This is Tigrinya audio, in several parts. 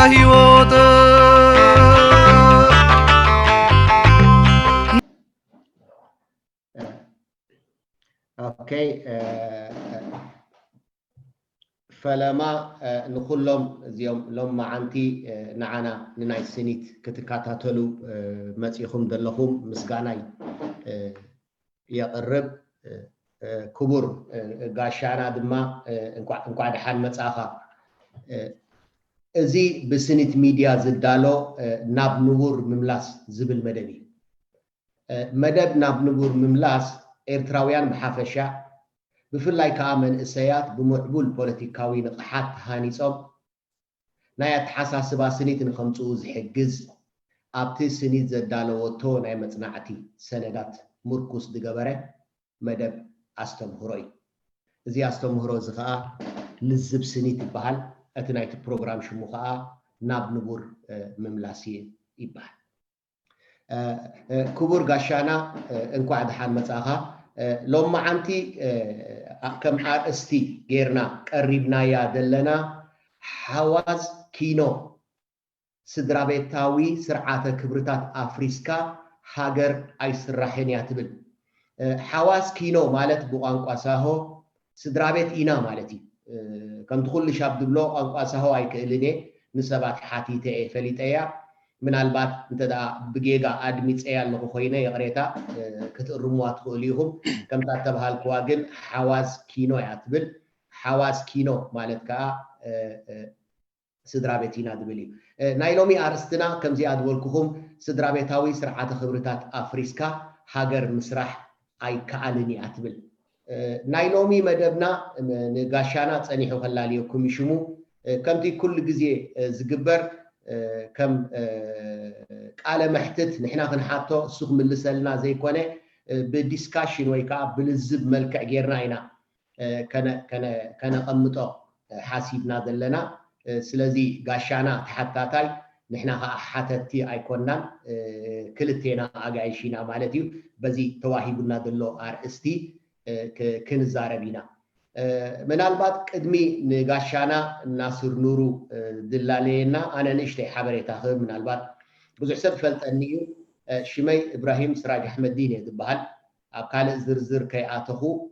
هيوط اوكي فلما نخلهم زيوم لما عنتي نعنا نناي سنيت كتكاتاتلو مصيخم دلهم مسغاناي يقرب كبر غاشانا دما انقعد حال مصاخا ازي بسنيت ميديا زدالو ناب نور مملاس زبل مدبي مدب ناب نور مملاس ኤርትራውያን በሐፈሻ ብፍላይ ከዓ መንእሰያት ብምዕቡል ፖለቲካዊ ንቕሓት ሃኒጾም ናይ ኣተሓሳስባ ስኒት ንኸምፅኡ ዝሕግዝ ኣብቲ ስኒት ዘዳለወቶ ናይ መጽናዕቲ ሰነዳት ምርኩስ ዝገበረ መደብ ኣስተምህሮ እዩ እዚ ኣስተምህሮ እዚ ከዓ ልዝብ ስኒት ይበሃል እቲ ናይቲ ፕሮግራም ሽሙ ከዓ ናብ ንቡር ምምላስ ይበሃል ክቡር ጋሻና እንኳዕ ድሓን መጻኻ لما عنتي كم أرستي غيرنا قريبنا يا دلنا حواز كينو سدرابيتاوي سرعة كبرتات أفريسكا هاجر أي سرحين ياتبل حواز كينو مالت بوانقوا ساهو سدرابيت إنا مالتي كم تقول لشاب دبلو أنقوا ساهو أي كإلني نسبات حاتي تأي فليتأيا من البعض انتدا بجيجا ادميت ايه اللي خوينا يقريتا كترموات خوليهم كم تعتبها الكواجن حواز كينو يعتبل حواز كينو مالتكا سدرابيتينا دبلي نايلومي ارستنا كم زي ادولكم سدرابيتاوي سرعه خبرتات افريسكا هاجر مسرح اي كالني يعتبل نايلومي مدبنا نغاشانا صنيحو خلاليكم يشمو كمتي كل غزي زغبر كم قال محتت نحنا كنحاتو سوق ملسلنا زي كونه بديسكاشن ويكا بلزب ملكع غيرنا اينا كان قمطو حاسبنا دلنا سلازي غاشانا تحتاتاي نحنا حاتتي ايكوننا كلتينا اغايشينا مالتي بزي تواهيبنا دلو ارستي كنزاربينا من البعض قدمي نغاشانا ناصر نورو دلالينا انا نشتي حبريتا خب من البعض بزح سب فلطنيو شمي ابراهيم سراج احمد دين يدبال قال زرزر كي اتخو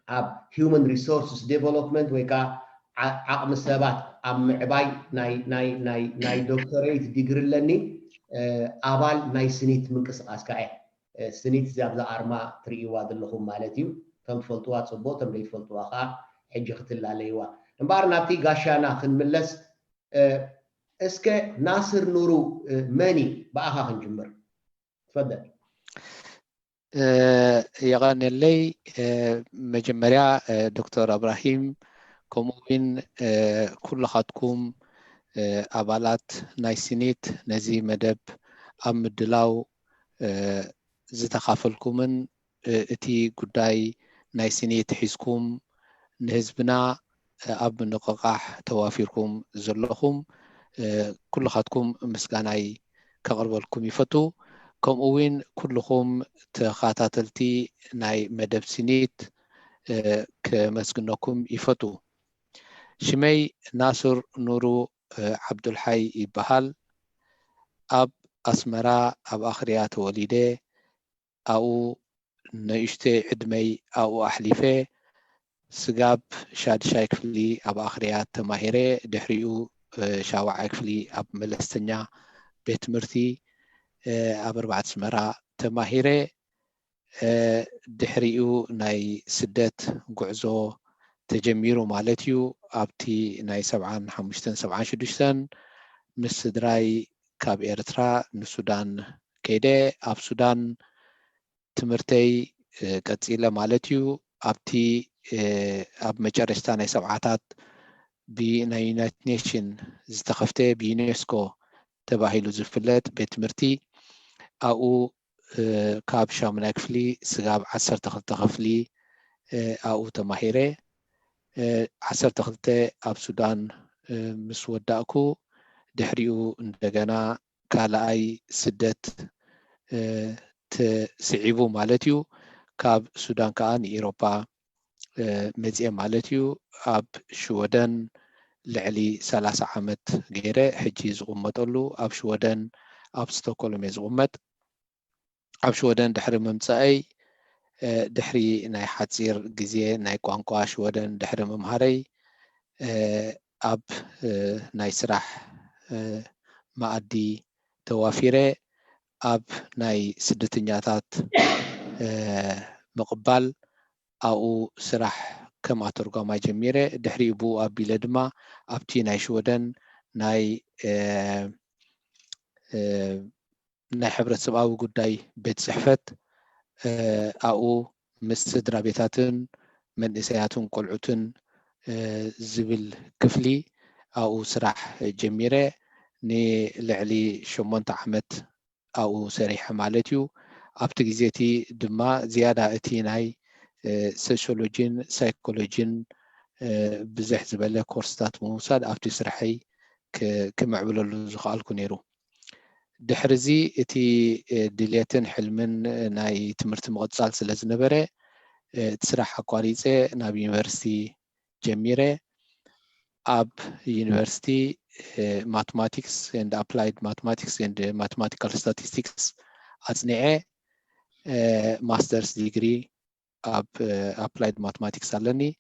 اب هيومن ريسورسز ديفلوبمنت ويكا عقم السبات ام عباي ناي دكتوريت ديجري لني ابال ناي سنيت منقسقاس كاي سنيت زابزا ارما تريوا دلهم مالتيو كم فلتوات صبوتم لي فلتواخا حجي ختل عليوا امبار ناتي غاشانا خنملس اسك ناصر نورو ماني باخا خنجمر تفضل يغني لي مجمريا دكتور ابراهيم كوموين كل خاتكم ابالات نايسينيت نزي مدب ام دلاو زتخافلكمن اتي قداي نايسينيت حزكم نهزبنا اب نقاح توافيركم زلخم كل خاتكم مسغاناي كقربلكم يفتو كم اوين كلكم تخاتاتلتي ناي مدب سينيت كمسغنكم يفتو شمي ناصر نورو عبد الحي يبحال اب اسمرا اب اخريات وليده او نيشتي عدمي او احليفه سقاب شاد شايكفلي اب اخريات تماهيري دحريو شاوع كفلي اب ملستنيا بيت مرتي اب 4 سمرا تماهيري دحريو ناي سدت غعزو تجميرو مالتيو ابتي ناي 75 مس دراي كاب إرترا نسودان كيده اب سودان تمرتي قصيله مالتيو ابتي اب مجرستا ناي سبعاتات بناي يونايتد نيشن زتخفته بيونسكو تباهيلو زفلت بيت مرتي او كاب شامنا كفلي سغاب 10 تخفلي او تماهيري 10 تخلته اب سودان مسوداكو دحريو እንደገና ካላይ ስደት تسعيبو مالتيو كاب سودان كان إيروبا مزية مالتيو أب شودن لعلي 30 عامت غيره حجي زغمطلو اب شودن اب ستوكهولم يزغمط اب شودن دحر ممصاي دحري ناي حصير غزي ناي قانقوا شودن دحر ممهاري اب ناي سراح مادي توافيره اب ناي سدتنياتات مقبال او سراح كما ترجمه جميره دحري بو ابي لدما ابتي ناي شودن ناي ناي حبرت سباوي قداي بيت صحفت او مستدرا بيتاتن من اسياتن قلعتن زبل كفلي او سراح جميره ني لعلي شمونت عمت او سريح مالتيو ابت غزيتي دما زياده اتي ناي سوشيولوجين سايكولوجين بزح زبله كورسات موساد ابت سرحي كمعبللو زخالكو نيرو دحرزي اتي دليتن حلمن ناي تمرت مقصال سلازنبره تسرح اقاريصه ناب يونيفرسيتي جميره اب يونيفرسيتي mathematics and applied mathematics and mathematical statistics اصنعه master's degree اب applied mathematics علني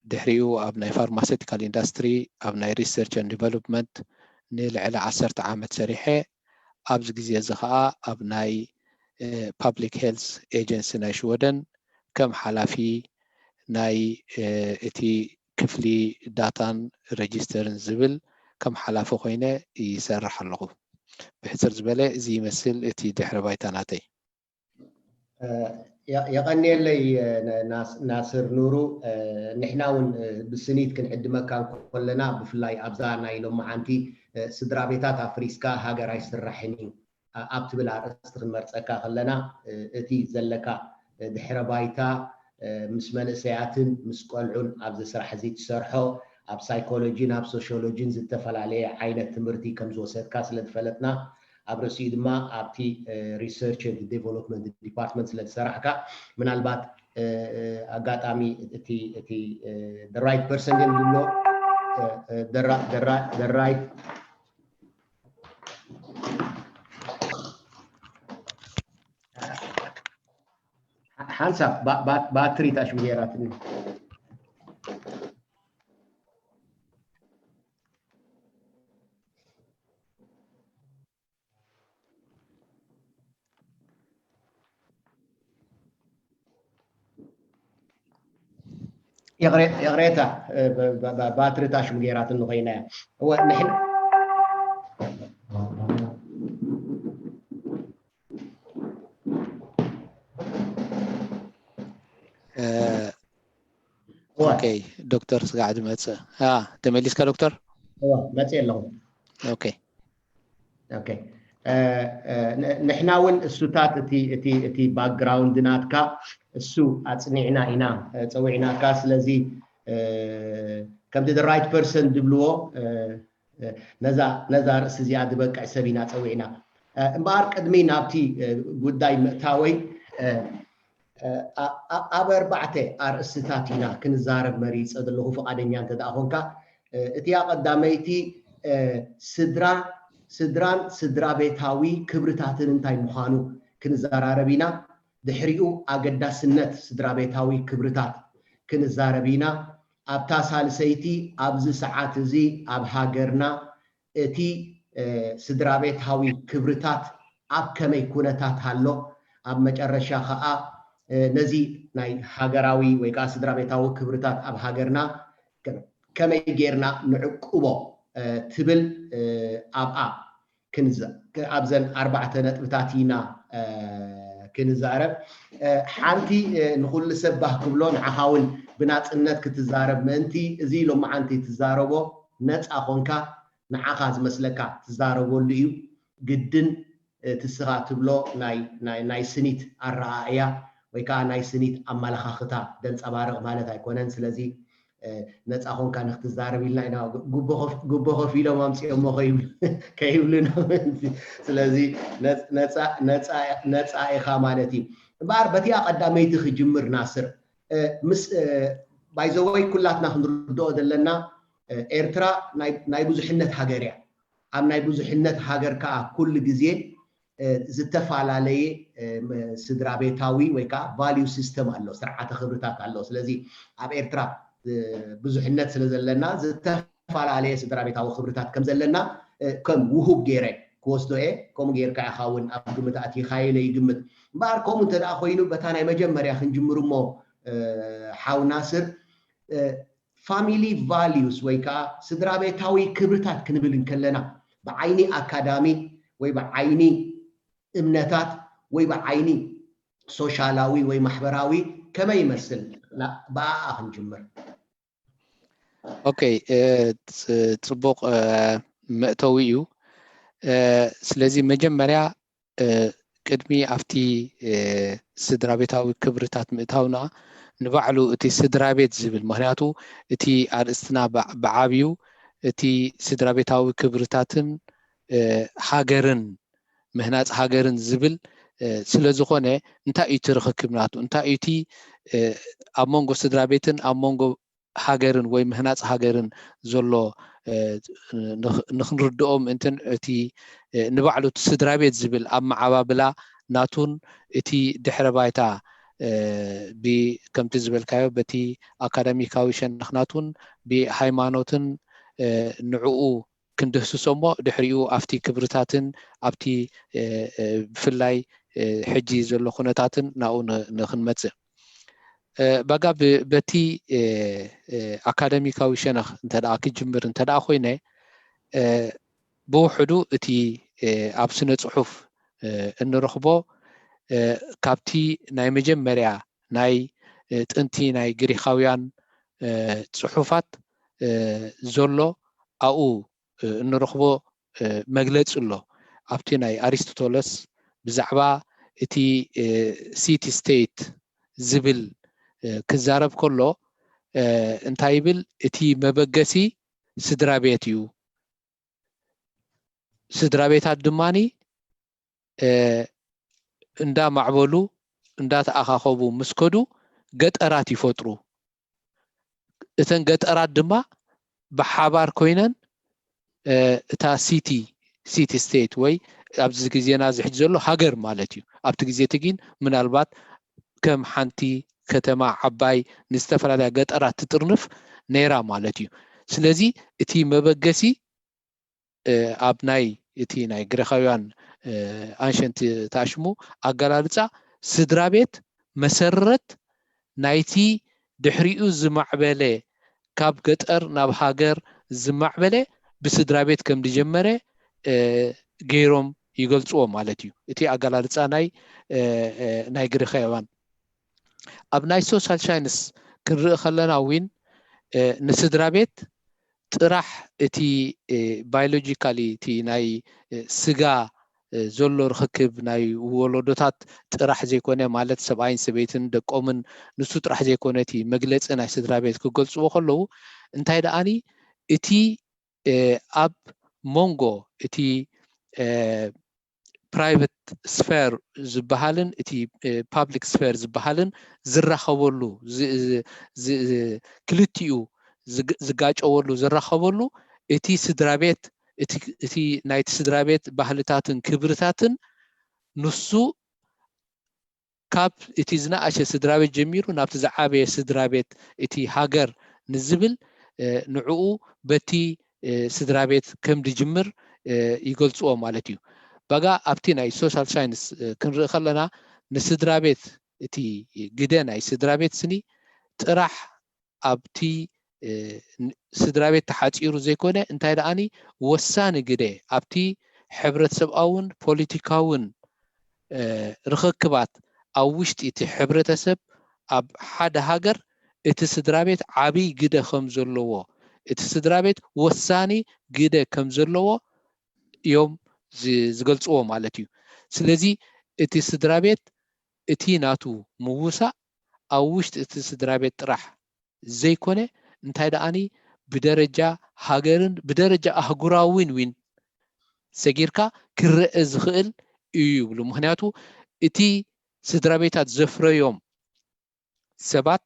دحريو اب ناي pharmaceutical industry اب ناي research and development نلعل 10 عامت سريحه ابز غزي زخا اب ناي public health agency ناي شودن كم حلافي ناي اتي كفلي داتان ريجسترن زبل كم حلافه خوينه يسرح له بحسر زبله زي يمثل اتي دحر بايتاناتي يغني لي ناصر نورو نحناون بالسنيت كنعدمه كان كلنا بفلاي ابزانا يلوم معانتي سدرا بيتات افريسكا هاجر يسرحني ابتبل ارستخ مرصكا خلنا اتي زلكا دحر بايتا مس منسياتن مس قلعون ابز سرح زي تسرحو اب سايكولوجي اب سوشيولوجي زتفلاليه عينه تمرتي كم زوسدكا سلتفلتنا ابرسي دما ابتي ريسيرش اند ديفلوبمنت ديبارتمنت لتسرحكا منالبات اغاطامي اتي the right person نقولو the right حنسب باتري تاشميراتني يغريتا باتري تاشميراتني غينا هو نحن اوكي دكتور قاعد ماتس تمليس كدكتور هو ماتي لهم اوكي نحناون السوتات تي باك جراوند ناتكا السو اصنعنا انا صويناكا سلازي كم دي رايت بيرسون دبلو نزا رأس زياده بقع سبينا صوينا امبار قدمي نابتي غداي متاوي ابر بعته ارستاتينا كنزارب مريص ادلو فقادنيا انت داخونكا اتيا قداميتي سدرا بيتاوي كبرتاتن انتاي مخانو كنزارابينا دحريو اقداسنت سدرا بيتاوي كبرتات كنزارابينا ابتا سالسيتي ابز ساعات زي اب هاجرنا اتي سدرا بيتاوي كبرتات اب كمي كونتات هالو اب مጨረሻ خا نزي ناي هاجراوي ويقا سدرا بيتاوي كبرتات اب هاجرنا كمي غيرنا نعقبو تبل اب كنزا ابزن 4 نطبتاتينا كنزارب حانتي نقول سباه كبلون عهاون بناصنت كتزارب منتي ازي لو معانتي تزاربو نصا خونكا نعاخاز مسلكا تزاربو ليو قدن تسغا تبلو ناي سنيت الرائية ويكا ناي سنيت امالخاختا دنصبارق مالت ايكونن سلازي نصا خونكا نختزارب لنا انا غبو فيلو مامسي مو كيبلنا سلازي نصا ايخا مالتي بار بتيا قداميتي خجمر ناصر مس ባይዘወይ ኩላትና ክንርድኦ ዘለና ኤርትራ ናይ ብዙሕነት ሃገር እያ ኣብ ናይ ብዙሕነት ሃገር ከዓ ኩሉ ግዜ ዝተፈላለየ ስድራ ቤታዊ ወይ ከዓ ቫልዩ ሲስተም ኣሎ ስርዓተ ክብርታት ኣሎ ስለዚ ኣብ ኤርትራ ብዙሕነት ስለ ዘለና ዝተፈላለየ ስድራ ቤታዊ ክብርታት ከም ዘለና ከም ውሁብ ገይረ ክወስዶ እየ ከምኡ ጌርካ ኢኻ እውን ኣብ ግምት ኣቲኻ ኢለ ይግምት እምበር ከምኡ እንተደኣ ኮይኑ በታ ናይ መጀመርያ ክንጅምር እሞ ሓው ናስር ፋሚሊ ቫልዩስ ወይ ከዓ ስድራ ቤታዊ ክብርታት ክንብል እንከለና ብዓይኒ ኣካዳሚ ወይ ብዓይኒ እምነታት ወይ ብዓይኒ ሶሻላዊ ወይ ማሕበራዊ ከመይ ይመስል ብኣኣ ክንጅምር ኦኬ ጽቡቕ መእተዊ እዩ ስለዚ መጀመርያ ቅድሚ ኣብቲ ስድራ ቤታዊ ክብርታት ምእታውና ንባዕሉ እቲ ስድራ ቤት ዝብል ምክንያቱ እቲ ኣርእስትና ብዓብዩ እቲ ስድራ ቤታዊ ክብርታትን ሃገርን ምህናፅ ሃገርን ዝብል ስለ ዝኾነ እንታይ እዩ ትርክክብ ናቱ እንታይ እዩ እቲ ኣብ መንጎ ስድራ ቤትን ኣብ መንጎ ሃገርን ወይ ምህናፅ ሃገርን ዘሎ ንክንርድኦም እንትን እቲ ንባዕሉ እቲ ስድራ ቤት ዝብል ኣብ ማዓባብላ ናቱን እቲ ድሕረ ባይታ ከምቲ ዝበልካዮ በቲ ኣካዳሚካዊ ሸነኽናቱን ብሃይማኖትን ንዕኡ ክንድህስሶሞ ድሕሪኡ ኣብቲ ክብርታትን ኣብቲ ብፍላይ ሕጂ ዘሎ ኩነታትን ናኡ ንክንመፅእ በጋ በቲ ኣካዳሚካዊ ሸነኽ እንተደኣ ክጅምር እንተደኣ ኮይነ ብውሕዱ እቲ ኣብ ስነ ፅሑፍ እንረኽቦ ካብቲ ናይ መጀመርያ ናይ ጥንቲ ናይ ግሪካውያን ፅሑፋት ዘሎ ኣብኡ እንረኽቦ መግለፂ ኣሎ ኣብቲ ናይ ኣሪስቶተለስ ብዛዕባ እቲ ሲቲ ስቴት ዝብል ክዛረብ ከሎ እንታይ ይብል እቲ መበገሲ ስድራ ቤት እዩ ስድራ ቤታት ድማኒ እንዳማዕበሉ እንዳተኣኻኸቡ ምስከዱ ገጠራት ይፈጥሩ እተን ገጠራት ድማ ብሓባር ኮይነን እታ ሲቲ ስቴት ወይ ኣብዚ ግዜና ዝሕጂ ዘሎ ሃገር ማለት እዩ ኣብቲ ግዜ ትግን ምናልባት ከም ሓንቲ ከተማ ዓባይ ንዝተፈላለያ ገጠራት ትጥርንፍ ነይራ ማለት እዩ ስለዚ እቲ መበገሲ ኣብ ናይ እቲ ናይ ግሪካውያን አንሸንት ታሽሙ ኣገላልፃ ስድራ ቤት መሰረት ናይቲ ድሕሪኡ ዝማዕበለ ካብ ገጠር ናብ ሃገር ዝማዕበለ ብስድራ ቤት ከም ዝጀመረ ገይሮም ይገልጽዎ ማለት እዩ እቲ ኣገላልፃ ናይ ግሪካውያን ኣብ ናይ ሶሻል ሳይንስ ክንርኢ ከለና ዊን ንስድራ ቤት ጥራሕ እቲ ባዮሎጂካሊ እቲ ናይ ስጋ ዘሎ ርክክብ ናይ ወለዶታት ጥራሕ ዘይኮነ ማለት ሰብኣይን ሰበይትን ደቆምን ንሱ ጥራሕ ዘይኮነ እቲ መግለፂ ናይ ስድራ ቤት ክገልፅዎ ከለዉ እንታይ ደኣኒ እቲ ኣብ ሞንጎ እቲ ፕራይቬት ስፌር ዝበሃልን እቲ ፓብሊክ ስፌር ዝበሃልን ዝራኸበሉ ክልቲኡ ዝጋጨወሉ ዝራኸበሉ እቲ ስድራ ቤት እቲ ናይቲ ስድራ ቤት ባህልታትን ክብርታትን ንሱ ካብ እቲ ዝነኣሸ ስድራ ቤት ጀሚሩ ናብቲ ዝዓበየ ስድራ ቤት እቲ ሃገር ንዝብል ንዕኡ በቲ ስድራ ቤት ከም ዝጅምር ይገልፅዎ ማለት እዩ በጋ ኣብቲ ናይ ሶሻል ሳይንስ ክንርኢ ከለና ንስድራ ቤት እቲ ግደ ናይ ስድራ ቤት ስኒ ጥራሕ ኣብቲ ስድራ ቤት ተሓፂሩ ዘይኮነ እንታይ ደኣኒ ወሳኒ ግደ ኣብቲ ሕብረተሰብኣውን ፖለቲካውን ርክክባት ኣብ ውሽጢ እቲ ሕብረተሰብ ኣብ ሓደ ሃገር እቲ ስድራ ቤት ዓብይ ግደ ከም ዘለዎ እቲ ስድራ ቤት ወሳኒ ግደ ከም ዘለዎ እዮም ዝገልጽዎ ማለት እዩ ስለዚ እቲ ስድራ ቤት እቲ ናቱ ምውሳእ ኣብ ውሽጢ እቲ ስድራ ቤት ጥራሕ ዘይኮነ እንታይ ደኣኒ ብደረጃ ሃገርን ብደረጃ ኣህጉራዊን ዊን ሰጊርካ ክርአ ዝኽእል እዩ ይብሉ ምክንያቱ እቲ ስድራ ቤታት ዘፍረዮም ሰባት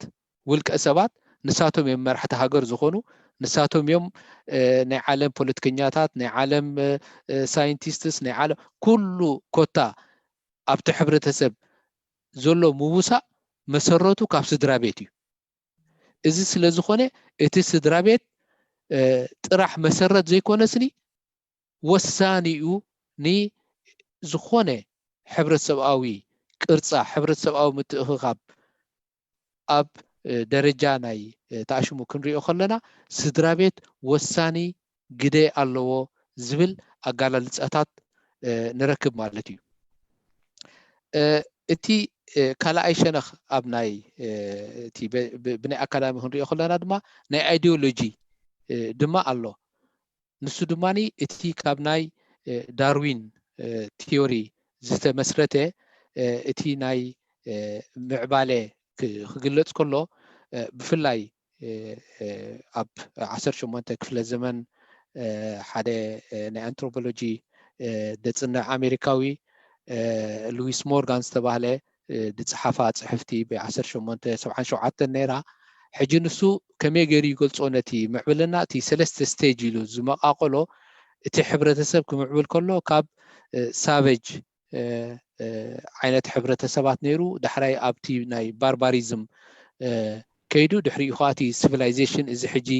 ውልቀ ሰባት ንሳቶም እዮም መራሕቲ ሃገር ዝኾኑ ንሳቶም እዮም ናይ ዓለም ፖለቲከኛታት ናይ ዓለም ሳይንቲስትስ ናይ ዓለም ኩሉ ኮታ ኣብቲ ሕብረተሰብ ዘሎ ምውሳእ መሰረቱ ካብ ስድራ ቤት እዩ እዚ ስለ ዝኾነ እቲ ስድራ ቤት ጥራሕ መሰረት ዘይኮነስኒ ወሳኒኡ ኒ ዝኾነ ሕብረተሰባዊ ቅርጻ ሕብረተሰባዊ ምትእኽኻብ ኣብ ደረጃ ናይ ተኣሽሙ ክንሪኦ ከለና ስድራ ቤት ወሳኒ ግደ ኣለዎ ዝብል ኣጋላልጻታት ንረክብ ማለት እዩ እቲ ካልኣይ ሸነኽ ኣብ ናይ እቲ ብናይ ኣካዳሚ ክንሪኦ ከለና ድማ ናይ አይዲዮሎጂ ድማ ኣሎ ንሱ ድማኒ እቲ ካብ ናይ ዳርዊን ቲዮሪ ዝተመስረተ እቲ ናይ ምዕባለ ክግለጽ ከሎ ብፍላይ ኣብ 18 ክፍለ ዘመን ሓደ ናይ አንትሮፖሎጂ ደጽና አሜሪካዊ ሉዊስ ሞርጋን ዝተባህለ ድጽሓፋ ጽሕፍቲ ብ1877 ነይራ ሕጂ ንሱ ከመይ ገይሩ ይገልጾ ነቲ ምዕብልና እቲ ሰለስተ ስቴጅ ኢሉ ዝመቃቀሎ እቲ ሕብረተሰብ ክምዕብል ከሎ ካብ ሳቬጅ ዓይነት ሕብረተሰባት ነይሩ ዳሕራይ ኣብቲ ናይ ባርባሪዝም ከይዱ ድሕሪኡ ኸኣቲ ሲቪላይዜሽን እዚ ሕጂ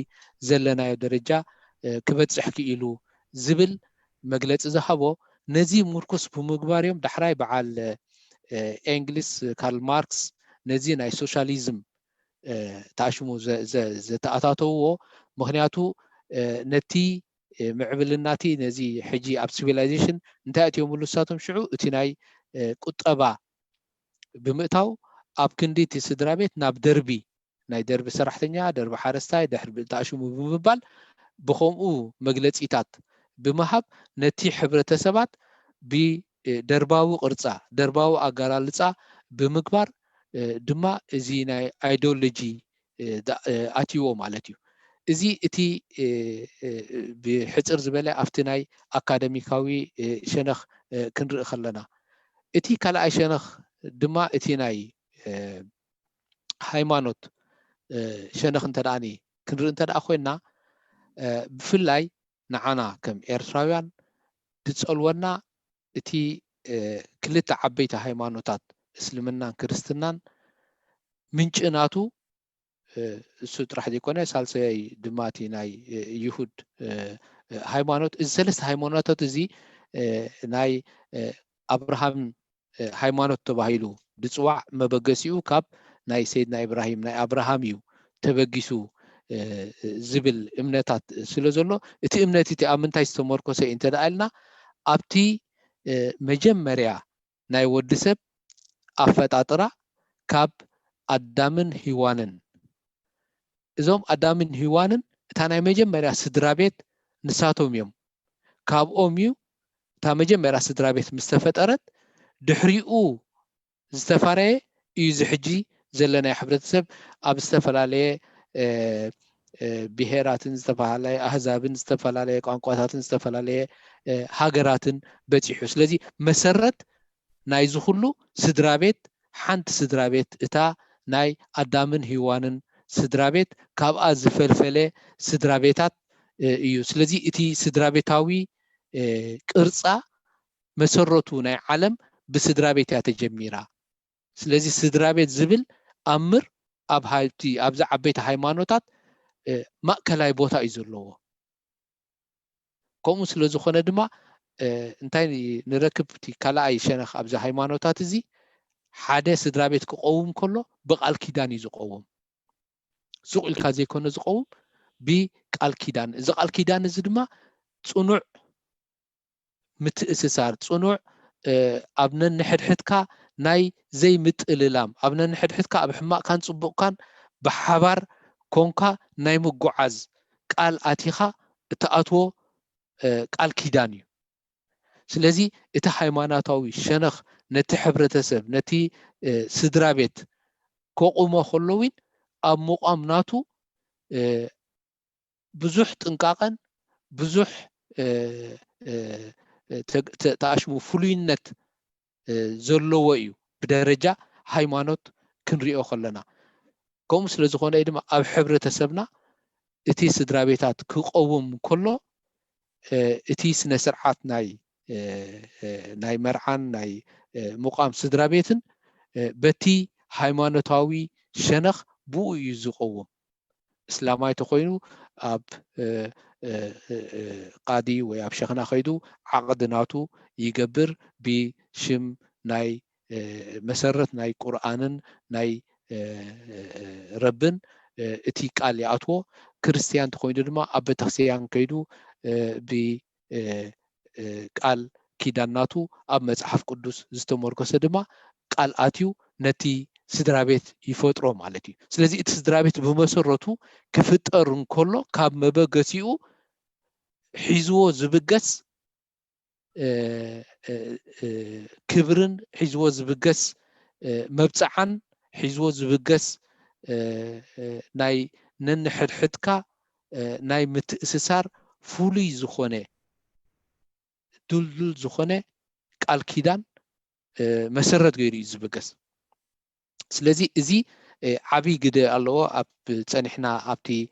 ዘለናዮ ደረጃ ክበጽሕ ክኢሉ ዝብል መግለጺ ዝሃቦ ነዚ ምርኩስ ብምግባር እዮም ዳሕራይ በዓል እንግሊዝ ካርል ማርክስ ነዚ ናይ ሶሻሊዝም ተኣሽሙ ዘተኣታተውዎ ምክንያቱ ነቲ ምዕብልናቲ ነዚ ሕጂ ኣብ ሲቪላይዜሽን እንታይ እትዮም ምሉሳቶም ሽዑ እቲ ናይ ቁጠባ ብምእታው ኣብ ክንዲ እቲ ስድራ ቤት ናብ ደርቢ ናይ ደርቢ ሰራሕተኛ ደርቢ ሓረስታይ ደርቢ ተኣሽሙ ብምባል ብኸምኡ መግለጺታት ብምሃብ ነቲ ሕብረተሰባት ብደርባዊ ቅርጻ ደርባዊ ኣጋላልጻ ብምግባር ድማ እዚ ናይ አይዲዮሎጂ ኣትይዎ ማለት እዩ እዚ እቲ ብሕጽር ዝበለ ኣብቲ ናይ ኣካደሚካዊ ሸነኽ ክንርኢ ከለና እቲ ካልኣይ ሸነኽ ድማ እቲ ናይ ሃይማኖት ሸነኽ እንተዳኣኒ ክንርኢ እንተዳኣ ኮይና ብፍላይ ንዓና ከም ኤርትራውያን ድጸልወና እቲ ክልተ ዓበይቲ ሃይማኖታት እስልምናን ክርስትናን ምንጭናቱ እሱ ጥራሕ ዘይኮነ ሳልሰይ ድማ እቲ ናይ ይሁድ ሃይማኖት እዚ ሰለስተ ሃይማኖታት እዚ ናይ አብርሃም ሃይማኖት ተባሂሉ ድጽዋዕ መበገሲኡ ካብ ናይ ሰይድና ኢብራሂም ናይ አብርሃም እዩ ተበጊሱ ዝብል እምነታት ስለ ዘሎ እቲ እምነት እቲ ኣብ ምንታይ ዝተመርኮሰ እንተዳኣልና ኣብቲ መጀመርያ ናይ ወዲሰብ ኣፈጣጥራ ካብ ኣዳምን ሂዋንን እዞም ኣዳምን ሂዋንን እታ ናይ መጀመርያ ስድራ ቤት ንሳቶም እዮም ካብኦም እዩ እታ መጀመርያ ስድራ ቤት ምስ ተፈጠረት ድሕሪኡ ዝተፋረየ እዩ ዝሕጂ ዘለና ሕብረተሰብ ኣብ ዝተፈላለየ ብሄራትን ዝተፈላለዩ ኣህዛብን ዝተፈላለዩ ቋንቋታትን ዝተፈላለዩ ሃገራትን በፂሑ ስለዚ መሰረት ናይ ዝኹሉ ስድራ ቤት ሓንቲ ስድራ ቤት እታ ናይ ኣዳምን ሂዋንን ስድራ ቤት ካብኣ ዝፈልፈለ ስድራ ቤታት እዩ ስለዚ እቲ ስድራ ቤታዊ ቅርጻ መሰረቱ ናይ ዓለም ብስድራ ቤት እያ ተጀሚራ ስለዚ ስድራ ቤት ዝብል ኣምር ኣብ ሃይቲ ኣብዛ ዓበይቲ ሃይማኖታት ማእከላይ ቦታ እዩ ዘለዎ ከምኡ ስለ ዝኾነ ድማ እንታይ ንረክብ እቲ ካልኣይ ሸነኽ ኣብዛ ሃይማኖታት እዚ ሓደ ስድራ ቤት ክቀውም ከሎ ብቃል ኪዳን እዩ ዝቀውም ሱቕ ኢልካ ዘይኮነ ዝቀውም ብቃል ኪዳን እዚ ቃል ኪዳን እዚ ድማ ጽኑዕ ምትእስሳር ጽኑዕ ኣብ ነንሕድሕድካ ናይ ዘይምጥልላም ኣብ ነንሕድሕድካ ኣብ ሕማቕካን ጽቡቕካን ብሓባር ኮንካ ናይ ምጉዓዝ ቃል ኣቲኻ እተኣትዎ ቃል ኪዳን እዩ ስለዚ እቲ ሃይማኖታዊ ሸነኽ ነቲ ሕብረተሰብ ነቲ ስድራ ቤት ከቁሞ ከለዊን ኣብ ምቋም ናቱ ብዙሕ ጥንቃቐን ብዙሕ ተኣሽሙ ፍሉይነት ዘለዎ እዩ ብደረጃ ሃይማኖት ክንሪኦ ከለና كم سلزخون أيدم أب حبر تسبنا إتي سدرابيتات كقوم كله إتي سنسرعات ناي مرعان ناي مقام سدرابيتن بتي هايمانوتاوي شنخ بو يزقوم إسلامي تخوينو أب قادي وياب شيخنا خيدو عقدناتو يقبر بشم ناي مسرت ناي قرآن ناي ربن اتي قال يعطو كريستيان تخوينو دما أب تخسيان كيدو ب قال كيداناتو أب مصحف قدوس زتمركز دما قال آتيو نتي سدرابيت يفطرو مالتي سلازي ات سدرابيت بمسرتو كفطر كله كاب مبغسيو حيزو زبغس كبرن حيزو زبغس مبصعن حيزو زبغس ناي ننحدحدكا ناي متأسسار فولي زخونه دلدل زخونه قال كيدان مسرت غيري زبغس سلازي ازي عبي قد الله اب صنحنا ابتي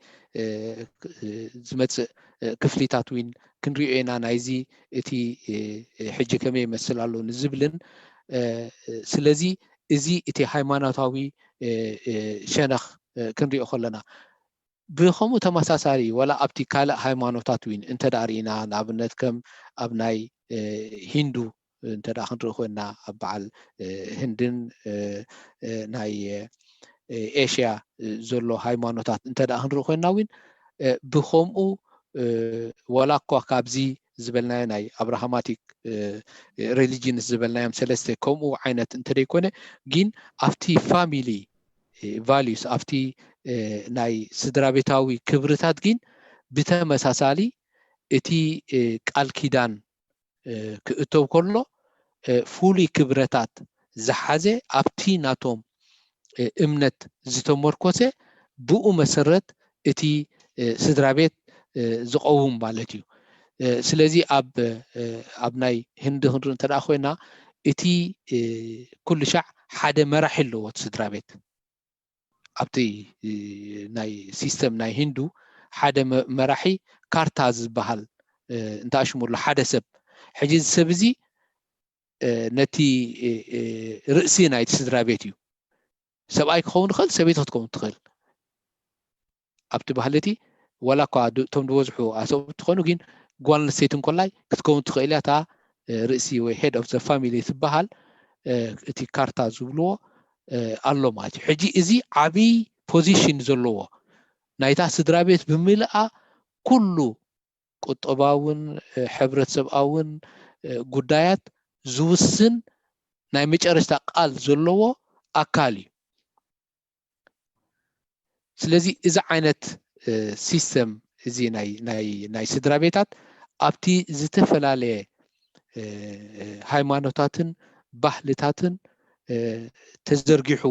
زمت كفليتات وين كنرينا نايزي اتي حجه كمي يمثلالو نزبلن سلازي ازي اتي هايمانوتاوي شنخ كنريو خلنا بخمو تمساساري ولا ابتي كالا هايمانوتات وين انت دارينا نابنت كم ابناي هندو انت دا خنرو خونا بعل هندن ناي ايشيا زلو هايمانوتات انت دا خنرو خونا وين بخمو ولا كو كابزي زبلنا ناي ابراهاماتيك ريليجين زبلنا سلسته كومو عينت انت ديكونه جين افتي فاميلي values افتي ناي سدرابيتاوي كبرتات جين بتمساسالي اتي قال كيدان كእتو كله فولي كبرتات زحازه ابتي ناتوم امنت زتمركوسه بو مسرت اتي سدرابيت زقوم مالتيو سلازي اب ناي هند هند انت اخوينا اتي كل شع حدا مراحل له سدرابيت ابتي ناي سيستم ناي هندو حدا مراحي كارتاز بحال انت اشمر له حدا سب حجز سبزي نتي رأسي ناي سدرابيتيو سباي كون خل سبيت تكون تخل ابتي بحالتي ولا قاد توم دوزحو اسو تخونو جين قوال نسيتن كلاي كتكون تخيلاتا رأسي وي هيد اوف ذا فاميلي تبحال اتي كارتا زبلو الله ماتي حجي ازي عبي بوزيشن زلو نايتا سدرابيت بملأ كله قطباون حبرت سباون قدايات زوسن ناي مجرشتا قال زلو اكالي سلازي اذا عينت سيستم ازي ناي سدرابيتات ابتي زتفلالي هايمانوتاتن ባህልታትን ተዘርጊሑ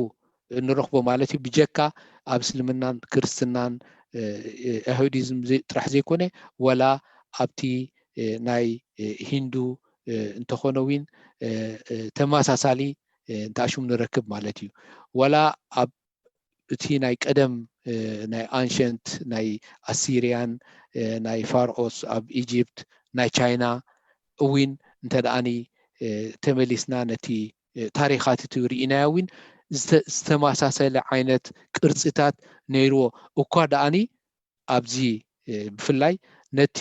እንረኽቦ ማለት እዩ ብጀካ ኣብ እስልምናን ክርስትናን አይሁዲዝም ጥራሕ ዘይኮነ ወላ ኣብቲ ናይ ሂንዱ እንተኾነ ዊን ተመሳሳሊ እንታሽሙ ንረክብ ማለት እዩ ወላ ኣብ እቲ ናይ ቀደም ናይ አንሸንት ናይ አሲሪያን ናይ ፋርኦስ ኣብ ኢጂፕት ናይ ቻይና ዊን እንተዳኣኒ ተመሊስና ነቲ ታሪኻት ትሪኢና ዊን ዝተመሳሰለ ዓይነት ቅርጽታት ነይርዎ እኳ ዳኣኒ ኣብዚ ብፍላይ ነቲ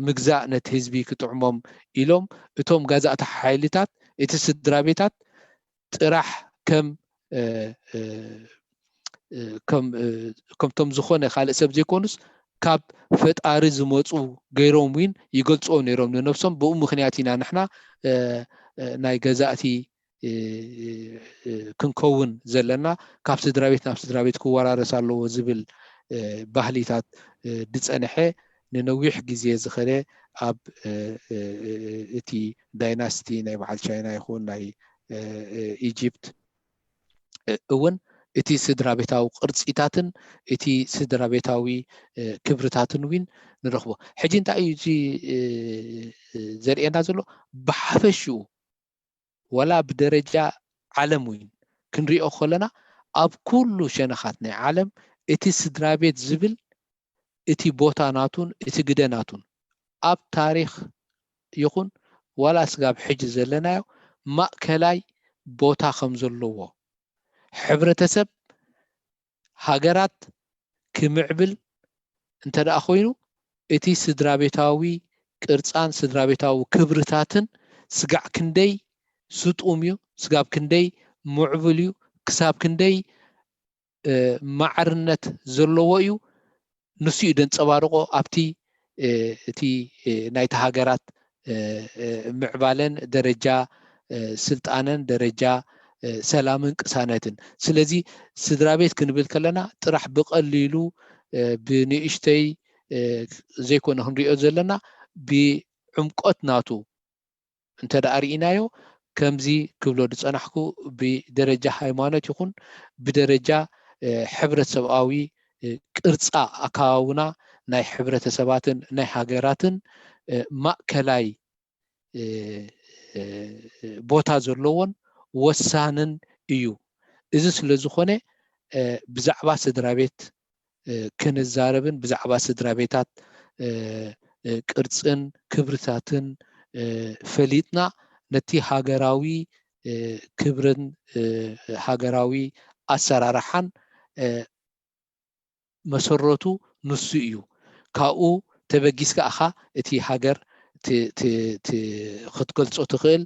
ምግዛእ ነቲ ህዝቢ ክጥዕሞም ኢሎም እቶም ጋዛእቲ ሓይልታት እቲ ስድራቤታት ጥራሕ ከምቶም ዝኾነ ካልእ ሰብ ዘይኮኑስ ካብ ፈጣሪ ዝመፁ ገይሮም ዊን ይገልጾ ነይሮም ንነፍሶም ብኡ ምክንያት ኢና ንሕና ናይ ገዛእቲ ክንከውን ዘለና ካብ ስድራቤት ናብ ስድራቤት ክወራረስ ኣለዎ ዝብል ባህሊታት ድፀንሐ ንነዊሕ ግዜ ዝኸደ ኣብ እቲ ዳይናስቲ ናይ በዓል ቻይና ይኹን ናይ ኢጂፕት እውን እቲ ስድራቤታዊ ቅርፂታትን እቲ ስድራቤታዊ ክብርታትን ዊን ንረኽቦ ሕጂ እንታይ እዩ ዘርእየና ዘሎ ብሓፈሽኡ ወላ ብደረጃ ዓለም ዊን ክንሪኦ ከለና ኣብ ኩሉ ሸነኻት ናይ ዓለም እቲ ስድራቤት ዝብል እቲ ቦታ ናቱን እቲ ግደ ናቱን ኣብ ታሪክ ይኹን ዋላ ስጋብ ሕጂ ዘለናዮ ማእከላይ ቦታ ከም ዘለዎ ሕብረተሰብ ሃገራት ክምዕብል እንተደኣ ኮይኑ እቲ ስድራቤታዊ ቅርፃን ስድራቤታዊ ክብርታትን ስጋዕ ክንደይ ስጡም እዩ ስጋብ ክንደይ ሙዕብል እዩ ክሳብ ክንደይ ማዕርነት ዘለዎ እዩ ንሱ እዩ ደንፀባርቆ ኣብቲ እቲ ናይቲ ሃገራት ምዕባለን ደረጃ ስልጣነን ደረጃ ሰላምን ቅሳነትን ስለዚ ስድራቤት ክንብል ከለና ጥራሕ ብቀሊሉ ብንእሽተይ ዘይኮነ ክንሪኦ ዘለና ብዕምቆት ናቱ እንተደኣ ርኢናዮ ከምዚ ክብሎ ዝፀናሕኩ ብደረጃ ሃይማኖት ይኹን ብደረጃ ሕብረተሰባዊ ቅርፃ ኣካባቢና ናይ ሕብረተሰባትን ናይ ሃገራትን ማእከላይ ቦታ ዘለዎን ወሳንን እዩ እዚ ስለ ዝኾነ ብዛዕባ ስድራቤት ክንዛረብን ብዛዕባ ስድራቤታት ቅርፅን ክብርታትን ፈሊጥና ነቲ ሃገራዊ ክብርን ሃገራዊ ኣሰራርሓን መሰረቱ ንሱ እዩ ካብኡ ተበጊስካ ኣኻ እቲ ሃገር ክትገልጾ ትኽእል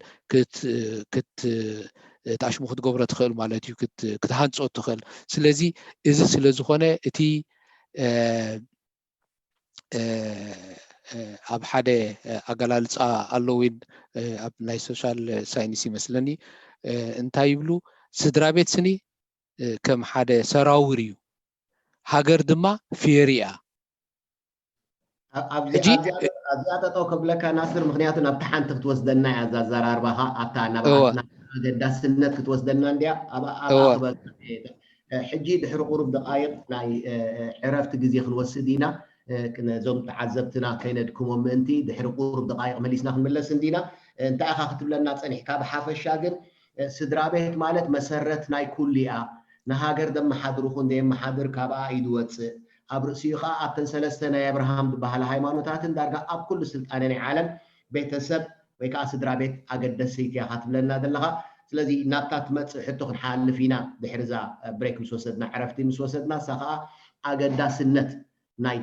ታሽሙ ክትገብሮ ትኽእል ማለት እዩ ክትሃንጾ ትኽእል ስለዚ እዚ ስለ ዝኾነ እቲ ኣብ ሓደ ኣገላልፃ ኣለዊን ኣብ ናይ ሶሻል ሳይንስ ይመስለኒ እንታይ ይብሉ ስድራቤት ስኒ ከም ሓደ ሰራውር እዩ ሃገር ድማ ፌሪያ ኣብዚኣ ጠጠው ከብለካ ናስር ምክንያቱ ናብቲ ሓንቲ ክትወስደና እያ እዛ ኣዘራርባኻ ኣብታ ናባዓትና ኣገዳስነት ክትወስደና እንድያ ኣብኣ ክበል ሕጂ ድሕሪ ቁሩብ ደቃይቕ ናይ ዕረፍቲ ግዜ ክንወስድ ኢና እዞም ተዓዘብትና ከይነድክሞም ምእንቲ ድሕሪ ቁሩብ ደቃይቕ መሊስና ክንመለስ እንዲና እንታይ ኢኻ ክትብለና ፀኒሕካ ብሓፈሻ ግን ስድራቤት ማለት መሰረት ናይ ኩሉ እያ ንሃገር ደመሓድር ይኹን ዘየመሓድር ካብኣ እዩ ዝወፅእ ኣብ ርእሲኡ ከዓ ኣብተን ሰለስተ ናይ አብርሃም ዝበሃላ ሃይማኖታትን ዳርጋ ኣብ ኩሉ ስልጣነ ናይ ዓለም ቤተሰብ ወይ ከዓ ስድራቤት ኣገደሰይቲ እያ ክትብለና ዘለኻ ስለዚ ናብታ ትመፅእ ሕቶ ክንሓልፍ ኢና ድሕሪዛ ብሬክ ምስ ወሰድና ዕረፍቲ ምስ ወሰድና እሳ ከዓ ኣገዳስነት ናይ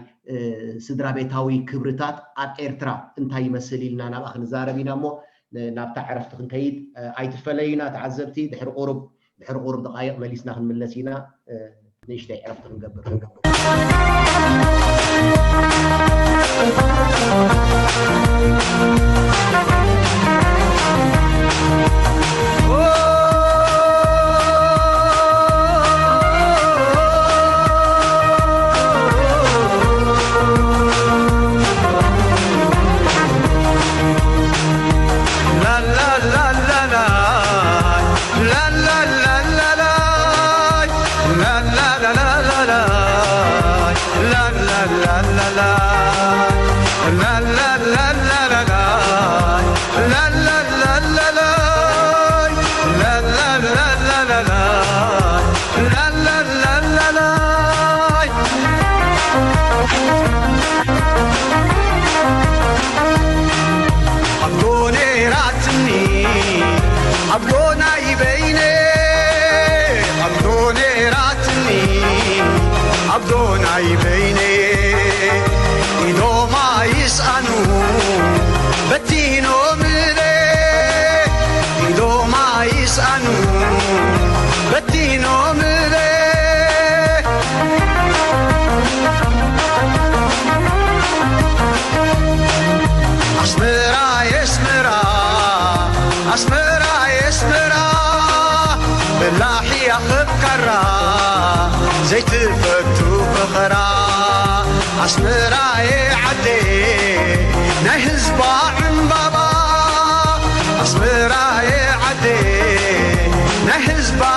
ስድራቤታዊ ክብርታት ኣብ ኤርትራ እንታይ ይመስል ኢልና ናብኣ ክንዛረብ ኢና እሞ ናብታ ዕረፍቲ ክንከይድ ኣይትፈለዩና ተዓዘብቲ ድሕሪ ቁሩብ ደቃይቕ መሊስና ክንምለስ ኢና ንእሽተይ ዕረፍቲ ክንገብር زيتفتو بخرا أسمراي عدي نهزبا عمبابا أسمراي عدي نهزبا